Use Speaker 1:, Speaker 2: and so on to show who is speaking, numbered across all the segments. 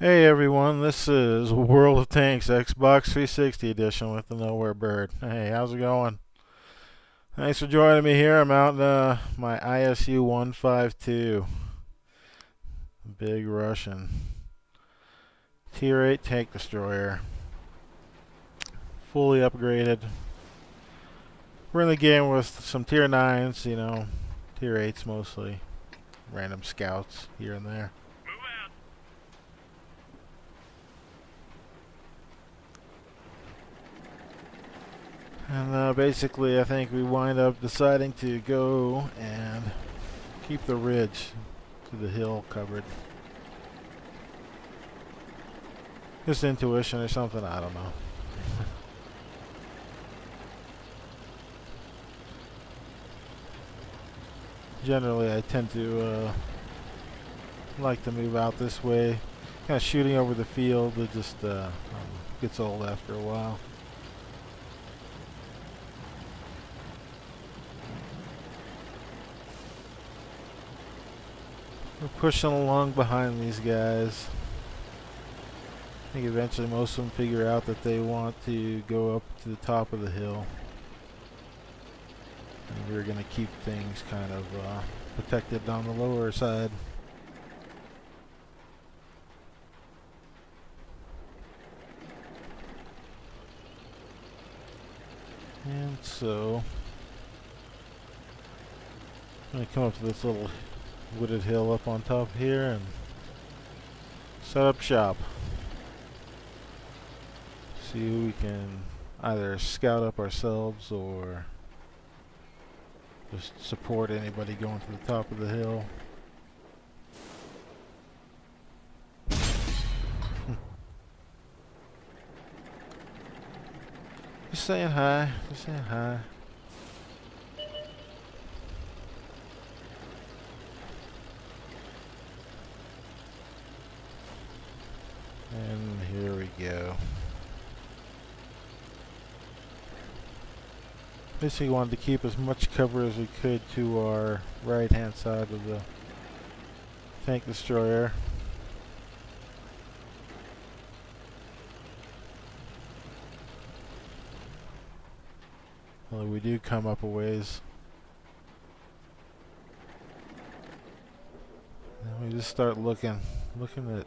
Speaker 1: Hey everyone, this is World of Tanks Xbox 360 edition with the NowhereBird. Hey, how's it going? Thanks for joining me here. I'm out in my ISU-152, big Russian Tier 8 tank destroyer, fully upgraded. We're in the game with some Tier 9s, Tier 8s mostly, random scouts here and there. And basically, I think we wind up deciding to go and keep the ridge to the hill covered. Just intuition or something, I don't know. Generally, I tend to like to move out this way. Kind of shooting over the field, it just gets old after a while. We're pushing along behind these guys. I think eventually most of them figure out that they want to go up to the top of the hill. And we're going to keep things kind of protected on the lower side. And so, I'm going to come up to this little wooded hill up on top here and set up shop. See who we can either scout up ourselves or just support anybody going to the top of the hill. Just saying hi, just saying hi. And here we go. Basically wanted to keep as much cover as we could to our right hand side of the tank destroyer. Well, we do come up a ways. And we just start looking at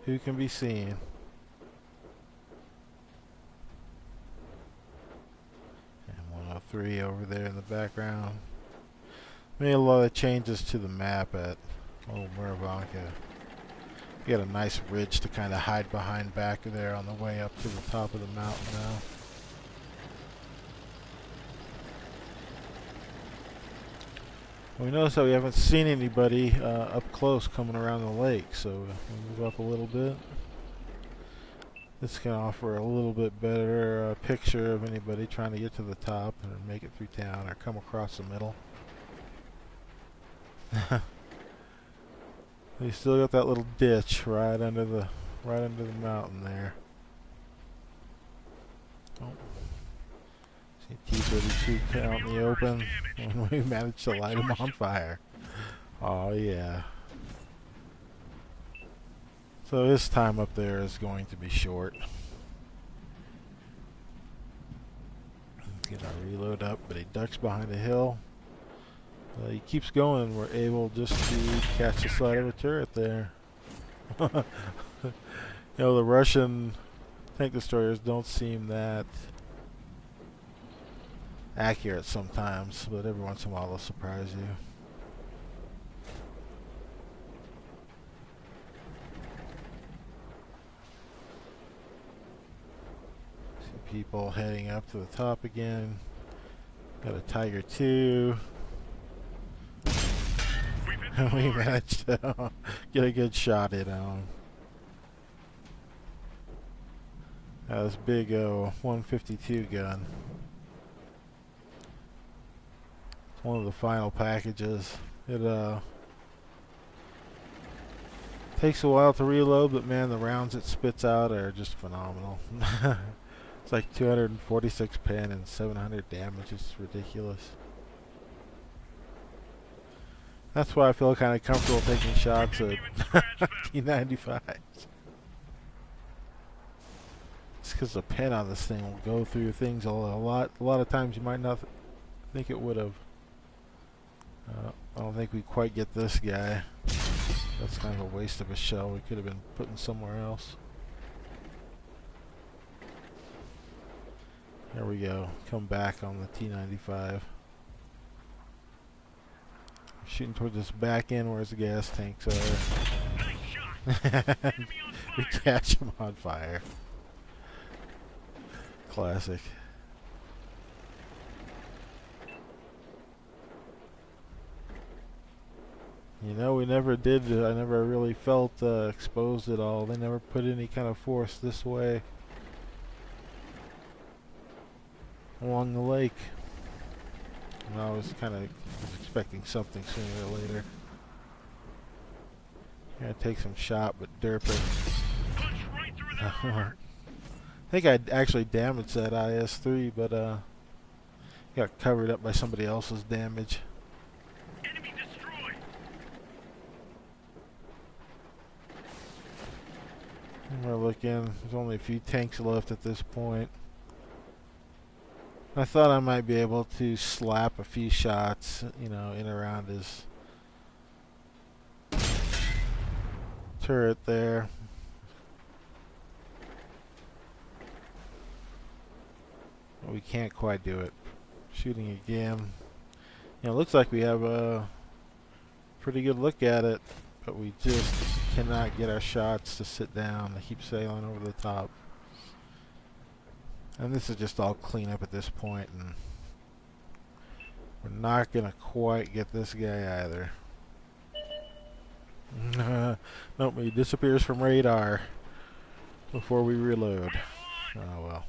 Speaker 1: who can be seen. And 103 over there in the background. Made a lot of changes to the map at Mirovanka. You got a nice ridge to kind of hide behind back there on the way up to the top of the mountain now. We notice that we haven't seen anybody up close coming around the lake, so we'll move up a little bit. This can offer a little bit better picture of anybody trying to get to the top or make it through town or come across the middle. You still got that little ditch right under the mountain there. Oh. T-32 out in the open, and we managed to light him on fire. Oh yeah. So his time up there is going to be short. Get our reload up, but he ducks behind a hill. He keeps going, and we're able just to catch the side of a turret there. The Russian tank destroyers don't seem that accurate sometimes, but every once in a while they'll surprise you. See people heading up to the top again. Got a Tiger 2. And we managed to get a good shot in on him. This big 152 gun. One of the final packages. It takes a while to reload, but man, the rounds it spits out are just phenomenal. It's like 246 pen and 700 damage. It's ridiculous. That's why I feel kind of comfortable taking shots at T95s. It's because the pen on this thing will go through things a lot of times you might not think it would have. I don't think we quite get this guy. That's kind of a waste of a shell. We could have been putting somewhere else. There we go. Come back on the T-95. Shooting towards this back end where the gas tanks are. We catch him on fire. Classic. You know, we never did, I never really felt exposed at all. They never put any kind of force this way along the lake. And I was kind of expecting something sooner or later. Gonna take some shot, but derp it. I think I actually damaged that IS-3, but got covered up by somebody else's damage.
Speaker 2: Enemy destroyed.
Speaker 1: We're looking. There's only a few tanks left at this point. I thought I might be able to slap a few shots, you know, in around his turret there. But we can't quite do it. Shooting again. You know, it looks like we have a pretty good look at it, but we just cannot get our shots to sit down. They keep sailing over the top. And this is just all cleanup at this point, and we're not gonna quite get this guy either. Nope, he disappears from radar before we reload. Oh well.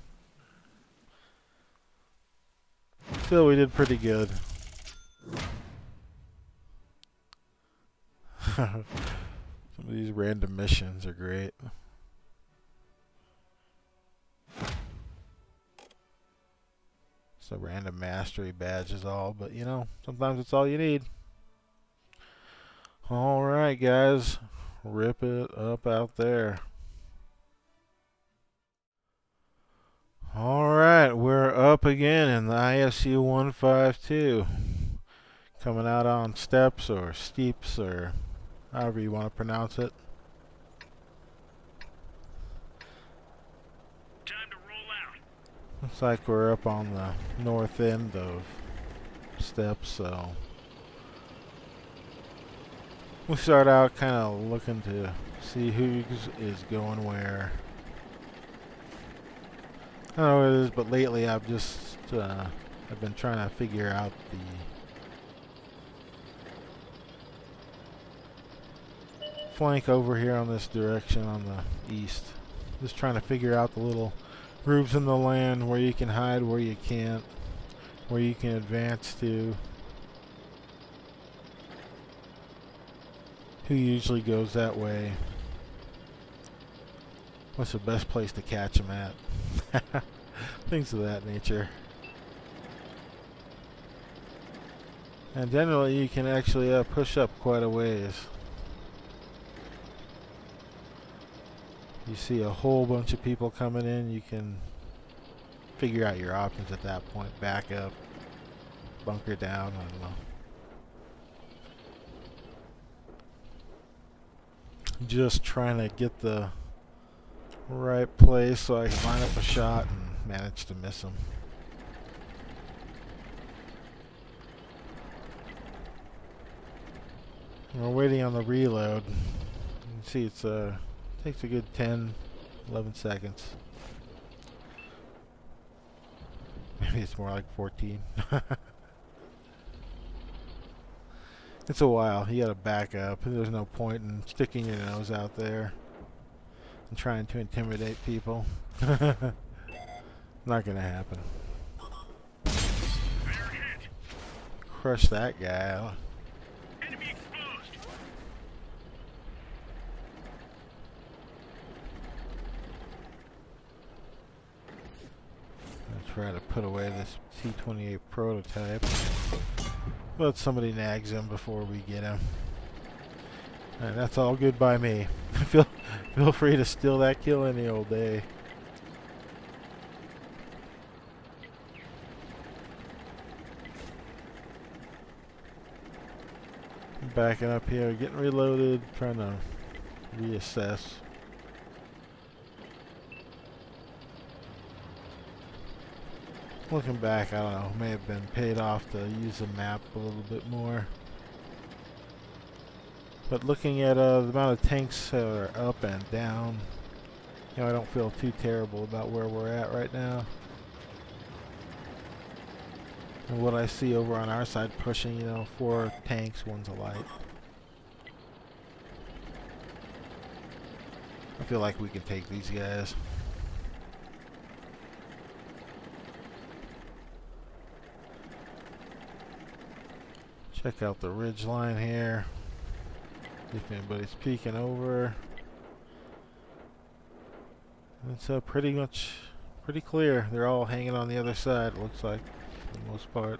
Speaker 1: Still, we did pretty good. Some of these random missions are great. It's a random mastery badge is all, but you know, sometimes it's all you need. Alright guys, rip it up out there. Alright, we're up again in the ISU-152. Coming out on steps or steeps or however you want to pronounce it.
Speaker 2: Time to roll out.
Speaker 1: Looks like we're up on the north end of steps, so we'll start out kind of looking to see who is going where. I don't know what it is, but lately I've just I've been trying to figure out the flank over here on this direction on the east. Just trying to figure out the little grooves in the land where you can hide, where you can't, where you can advance to. Who usually goes that way? What's the best place to catch them at? Things of that nature. And generally you can actually push up quite a ways. You see a whole bunch of people coming in, you can figure out your options at that point. Back up, bunker down, I don't know. Just trying to get the right place so I can line up a shot and manage to miss him. We're waiting on the reload. You can see it's takes a good 10-11 seconds. Maybe it's more like 14. It's a while. You gotta back up. There's no point in sticking your nose out there and trying to intimidate people. Not gonna happen. Crush that guy.
Speaker 2: Enemy exposed.
Speaker 1: I'll try to put away this T-28 prototype. But somebody nags him before we get him. And that's all good by me. Feel free to steal that kill any old day. Backing up here, getting reloaded, trying to reassess. Looking back, I don't know, may have been paid off to use the map a little bit more. But looking at the amount of tanks that are up and down, you know, I don't feel too terrible about where we're at right now. And what I see over on our side pushing, you know, 4 tanks, 1's a light. I feel like we can take these guys. Check out the ridge line here. See if anybody's peeking over. It's pretty much pretty clear. They're all hanging on the other side, it looks like, for the most part.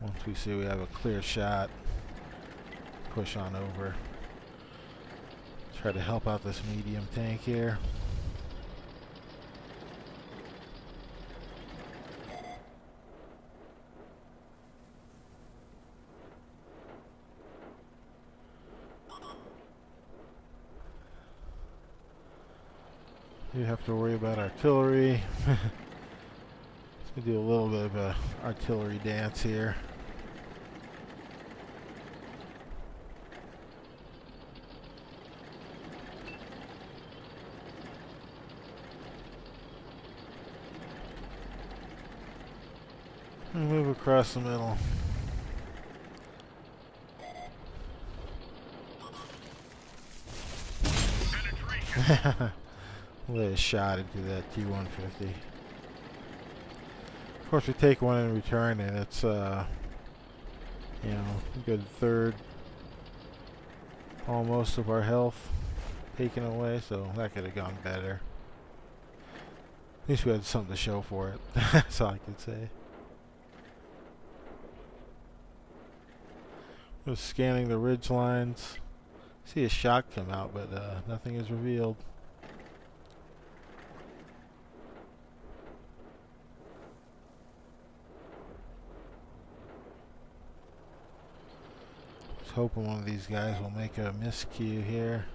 Speaker 1: Once we see we have a clear shot, push on over. Try to help out this medium tank here. You have to worry about artillery. Let's do a little bit of a artillery dance here. And move across the middle. Lay a shot into that T-150. Of course, we take one in return, and it's you know, a good third, almost of our health taken away. So that could have gone better. At least we had something to show for it. That's all I could say. Just scanning the ridge lines. See a shot come out, but nothing is revealed. Just hoping one of these guys will make a miscue here.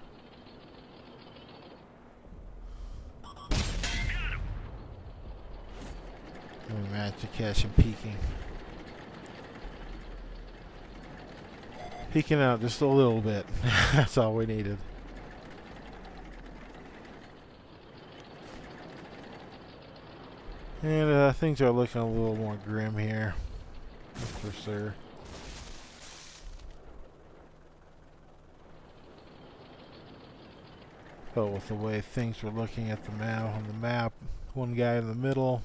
Speaker 1: And we managed to catch him peeking. Peeking out just a little bit. That's all we needed. And things are looking a little more grim here, for sure. But with the way things were looking at the map, on the map, one guy in the middle.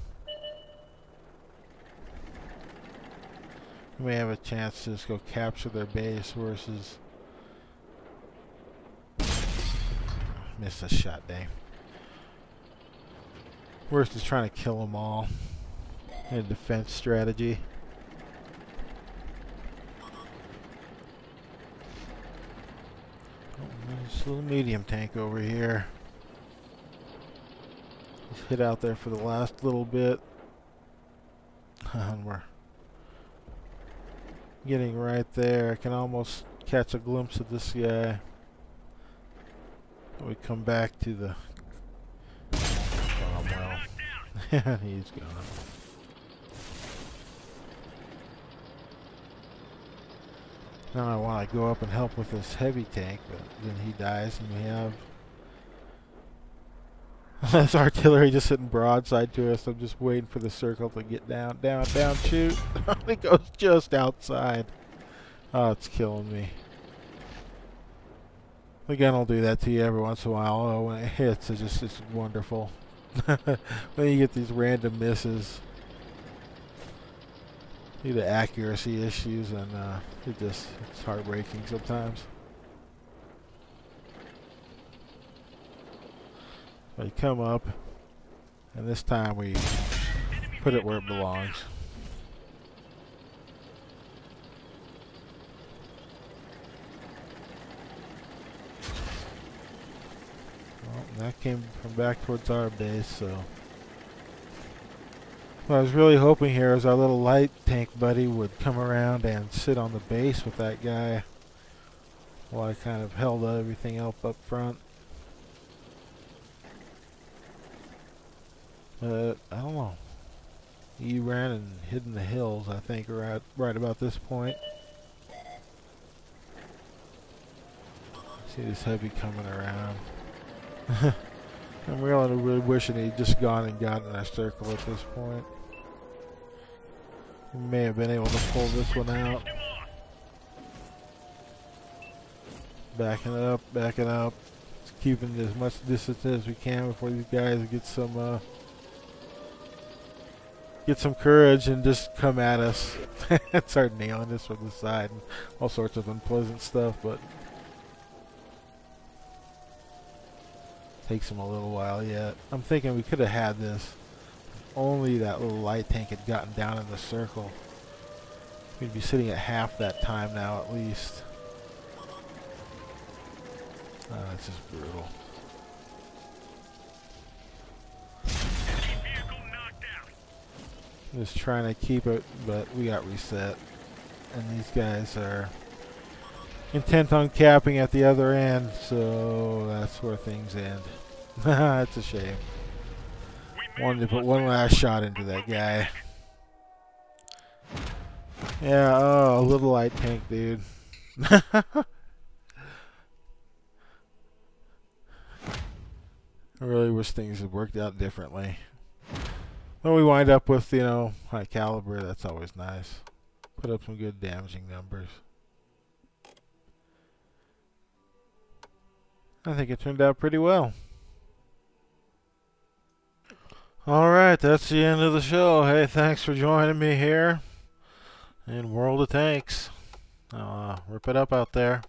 Speaker 1: We may have a chance to just go capture their base versus... Missed a shot, dang. Versus trying to kill them all in a defense strategy. Oh, there's a little medium tank over here. Just hit out there for the last little bit. And we're getting right there. I can almost catch a glimpse of this guy. We come back to the... Oh, well. He's gone. Now I want to go up and help with this heavy tank, but then he dies and we have... This artillery just sitting broadside to us. I'm just waiting for the circle to get down, down, down, shoot. It goes just outside. Oh, it's killing me. The gun will do that to you every once in a while. Oh, when it hits, it's wonderful. When you get these random misses, due to accuracy issues, and it's heartbreaking sometimes. We come up, and this time we put it where it belongs. Well, that came from back towards our base, so What I was really hoping here is our little light tank buddy would come around and sit on the base with that guy while I kind of held everything up front. But I don't know. He ran and hid in the hills, I think, right about this point. See this heavy coming around. I'm really wishing he'd just gone and gotten in our circle at this point. We may have been able to pull this one out. Backing up, backing up. Just keeping as much distance as we can before these guys get some courage and just come at us and start nailing us from the side and all sorts of unpleasant stuff, but takes them a little while yet. I'm thinking we could have had this if only that little light tank had gotten down in the circle. We'd be sitting at half that time now at least. It's just brutal. Just trying to keep it, but we got reset. And these guys are intent on capping at the other end, so that's where things end. It's a shame. Wanted to put one last shot into that guy. Yeah, oh, a little light tank, dude. I really wish things had worked out differently. When we wind up with, you know, high caliber, that's always nice. Put up some good damaging numbers. I think it turned out pretty well. Alright, that's the end of the show. Hey, thanks for joining me here in World of Tanks. Rip it up out there.